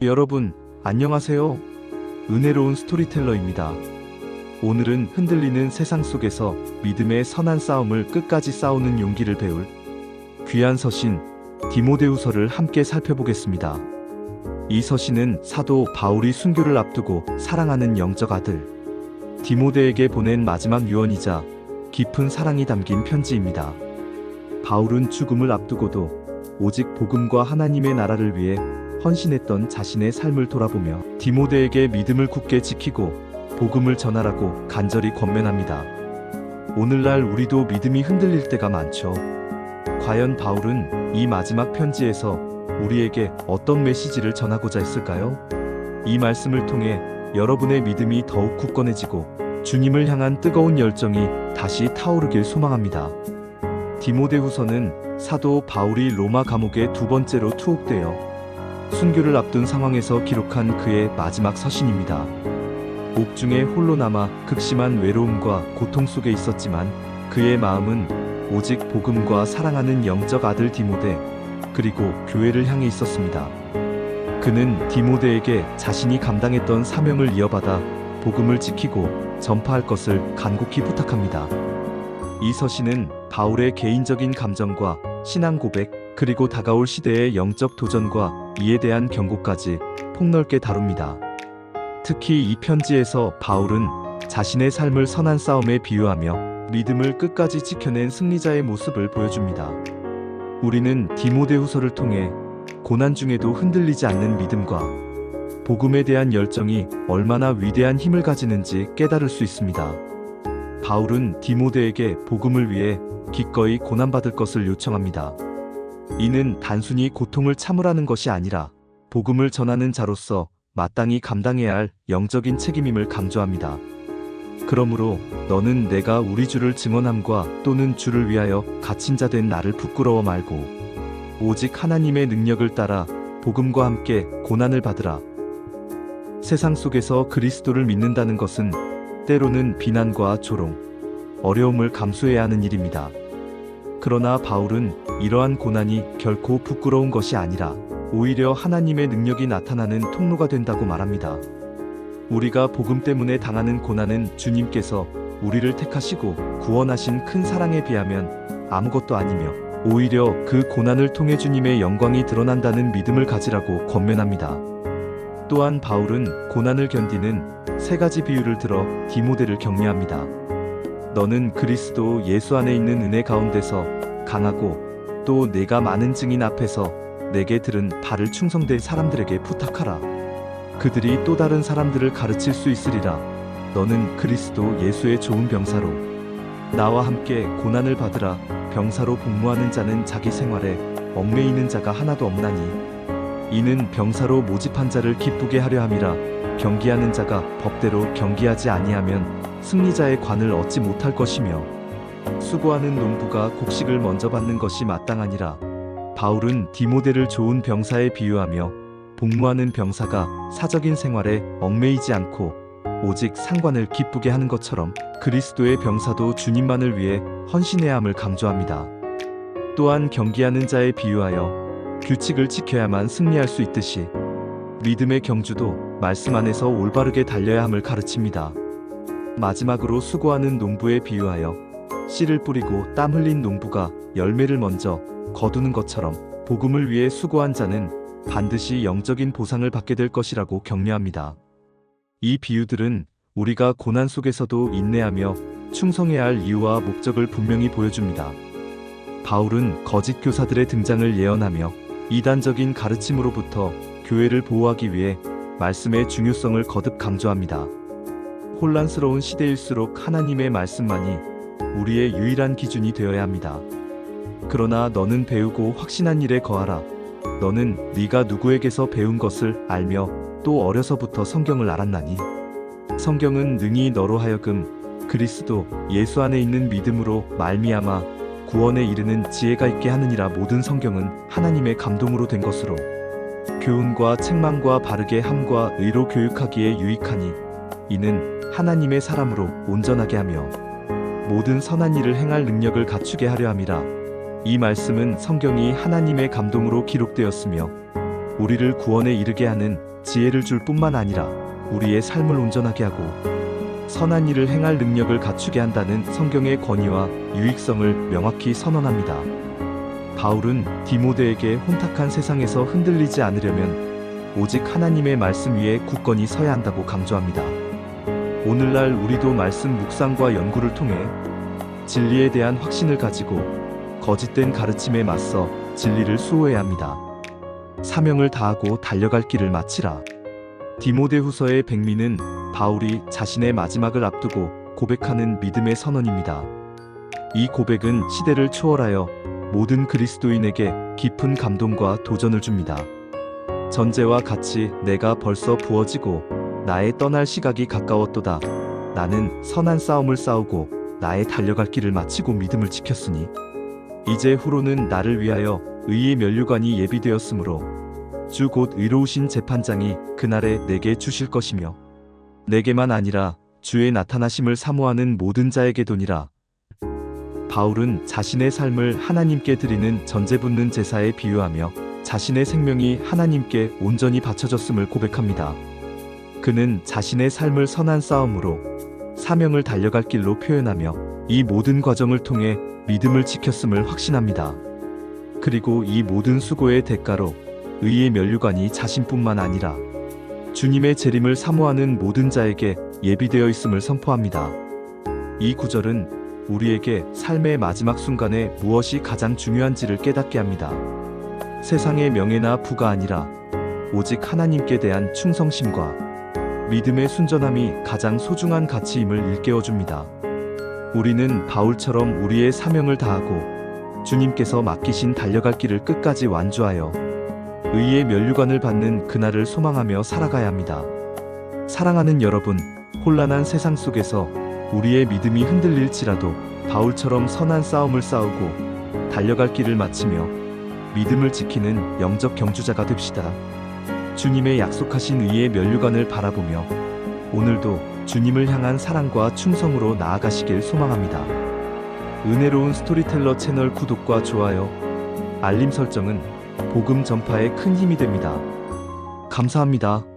여러분, 안녕하세요. 은혜로운 스토리텔러입니다. 오늘은 흔들리는 세상 속에서 믿음의 선한 싸움을 끝까지 싸우는 용기를 배울 귀한 서신 디모데후서를 함께 살펴보겠습니다. 이 서신은 사도 바울이 순교를 앞두고 사랑하는 영적 아들 디모데에게 보낸 마지막 유언이자 깊은 사랑이 담긴 편지입니다. 바울은 죽음을 앞두고도 오직 복음과 하나님의 나라를 위해 헌신했던 자신의 삶을 돌아보며 디모데에게 믿음을 굳게 지키고 복음을 전하라고 간절히 권면합니다. 오늘날 우리도 믿음이 흔들릴 때가 많죠. 과연 바울은 이 마지막 편지에서 우리에게 어떤 메시지를 전하고자 했을까요? 이 말씀을 통해 여러분의 믿음이 더욱 굳건해지고 주님을 향한 뜨거운 열정이 다시 타오르길 소망합니다. 디모데후서는 사도 바울이 로마 감옥에 두 번째로 투옥되어 순교를 앞둔 상황에서 기록한 그의 마지막 서신입니다. 옥중에 홀로 남아 극심한 외로움과 고통 속에 있었지만 그의 마음은 오직 복음과 사랑하는 영적 아들 디모데 그리고 교회를 향해 있었습니다. 그는 디모데에게 자신이 감당했던 사명을 이어받아 복음을 지키고 전파할 것을 간곡히 부탁합니다. 이 서신은 바울의 개인적인 감정과 신앙 고백 그리고 다가올 시대의 영적 도전과 이에 대한 경고까지 폭넓게 다룹니다. 특히 이 편지에서 바울은 자신의 삶을 선한 싸움에 비유하며 믿음을 끝까지 지켜낸 승리자의 모습을 보여줍니다. 우리는 디모데후서를 통해 고난 중에도 흔들리지 않는 믿음과 복음에 대한 열정이 얼마나 위대한 힘을 가지는지 깨달을 수 있습니다. 바울은 디모데에게 복음을 위해 기꺼이 고난받을 것을 요청합니다. 이는 단순히 고통을 참으라는 것이 아니라 복음을 전하는 자로서 마땅히 감당해야 할 영적인 책임임을 강조합니다. 그러므로 너는 내가 우리 주를 증언함과 또는 주를 위하여 갇힌 자 된 나를 부끄러워 말고 오직 하나님의 능력을 따라 복음과 함께 고난을 받으라. 세상 속에서 그리스도를 믿는다는 것은 때로는 비난과 조롱, 어려움을 감수해야 하는 일입니다. 그러나 바울은 이러한 고난이 결코 부끄러운 것이 아니라 오히려 하나님의 능력이 나타나는 통로가 된다고 말합니다. 우리가 복음 때문에 당하는 고난은 주님께서 우리를 택하시고 구원하신 큰 사랑에 비하면 아무것도 아니며 오히려 그 고난을 통해 주님의 영광이 드러난다는 믿음을 가지라고 권면합니다. 또한 바울은 고난을 견디는 세 가지 비유를 들어 디모데를 격려합니다. 너는 그리스도 예수 안에 있는 은혜 가운데서 강하고 또 내가 많은 증인 앞에서 내게 들은 바를 충성된 사람들에게 부탁하라. 그들이 또 다른 사람들을 가르칠 수 있으리라. 너는 그리스도 예수의 좋은 병사로 나와 함께 고난을 받으라. 병사로 복무하는 자는 자기 생활에 얽매이는 자가 하나도 없나니 이는 병사로 모집한 자를 기쁘게 하려 함이라. 경기하는 자가 법대로 경기하지 아니하면 승리자의 관을 얻지 못할 것이며 수고하는 농부가 곡식을 먼저 받는 것이 마땅하니라. 바울은 디모데를 좋은 병사에 비유하며 복무하는 병사가 사적인 생활에 얽매이지 않고 오직 상관을 기쁘게 하는 것처럼 그리스도의 병사도 주님만을 위해 헌신해야 함을 강조합니다. 또한 경기하는 자에 비유하여 규칙을 지켜야만 승리할 수 있듯이 믿음의 경주도 말씀 안에서 올바르게 달려야 함을 가르칩니다. 마지막으로 수고하는 농부에 비유하여 씨를 뿌리고 땀 흘린 농부가 열매를 먼저 거두는 것처럼 복음을 위해 수고한 자는 반드시 영적인 보상을 받게 될 것이라고 격려합니다. 이 비유들은 우리가 고난 속에서도 인내하며 충성해야 할 이유와 목적을 분명히 보여줍니다. 바울은 거짓 교사들의 등장을 예언하며 이단적인 가르침으로부터 교회를 보호하기 위해 말씀의 중요성을 거듭 강조합니다. 혼란스러운 시대일수록 하나님의 말씀만이 우리의 유일한 기준이 되어야 합니다. 그러나 너는 배우고 확신한 일에 거하라. 너는 네가 누구에게서 배운 것을 알며 또 어려서부터 성경을 알았나니 성경은 능히 너로 하여금 그리스도 예수 안에 있는 믿음으로 말미암아 구원에 이르는 지혜가 있게 하느니라. 모든 성경은 하나님의 감동으로 된 것으로 교훈과 책망과 바르게 함과 의로 교육하기에 유익하니 이는 하나님의 사람으로 온전하게 하며 모든 선한 일을 행할 능력을 갖추게 하려 함이라. 이 말씀은 성경이 하나님의 감동으로 기록되었으며 우리를 구원에 이르게 하는 지혜를 줄 뿐만 아니라 우리의 삶을 온전하게 하고 선한 일을 행할 능력을 갖추게 한다는 성경의 권위와 유익성을 명확히 선언합니다. 바울은 디모데에게 혼탁한 세상에서 흔들리지 않으려면 오직 하나님의 말씀 위에 굳건히 서야 한다고 강조합니다. 오늘날 우리도 말씀 묵상과 연구를 통해 진리에 대한 확신을 가지고 거짓된 가르침에 맞서 진리를 수호해야 합니다. 사명을 다하고 달려갈 길을 마치라. 디모데후서의 백미는 바울이 자신의 마지막을 앞두고 고백하는 믿음의 선언입니다. 이 고백은 시대를 초월하여 모든 그리스도인에게 깊은 감동과 도전을 줍니다. 전제와 같이 내가 벌써 부어지고 나의 떠날 시각이 가까웠도다. 나는 선한 싸움을 싸우고 나의 달려갈 길을 마치고 믿음을 지켰으니 이제 후로는 나를 위하여 의의 면류관이 예비되었으므로 주 곧 의로우신 재판장이 그날에 내게 주실 것이며 내게만 아니라 주의 나타나심을 사모하는 모든 자에게 도니라. 바울은 자신의 삶을 하나님께 드리는 전제붙는 제사에 비유하며 자신의 생명이 하나님께 온전히 바쳐졌음을 고백합니다. 그는 자신의 삶을 선한 싸움으로 사명을 달려갈 길로 표현하며 이 모든 과정을 통해 믿음을 지켰음을 확신합니다. 그리고 이 모든 수고의 대가로 의의 면류관이 자신뿐만 아니라 주님의 재림을 사모하는 모든 자에게 예비되어 있음을 선포합니다. 이 구절은 우리에게 삶의 마지막 순간에 무엇이 가장 중요한지를 깨닫게 합니다. 세상의 명예나 부가 아니라 오직 하나님께 대한 충성심과 믿음의 순전함이 가장 소중한 가치임을 일깨워줍니다. 우리는 바울처럼 우리의 사명을 다하고 주님께서 맡기신 달려갈 길을 끝까지 완주하여 의의 면류관을 받는 그날을 소망하며 살아가야 합니다. 사랑하는 여러분, 혼란한 세상 속에서 우리의 믿음이 흔들릴지라도 바울처럼 선한 싸움을 싸우고 달려갈 길을 마치며 믿음을 지키는 영적 경주자가 됩시다. 주님의 약속하신 의의 면류관을 바라보며 오늘도 주님을 향한 사랑과 충성으로 나아가시길 소망합니다. 은혜로운 스토리텔러 채널 구독과 좋아요, 알림 설정은 복음 전파에 큰 힘이 됩니다. 감사합니다.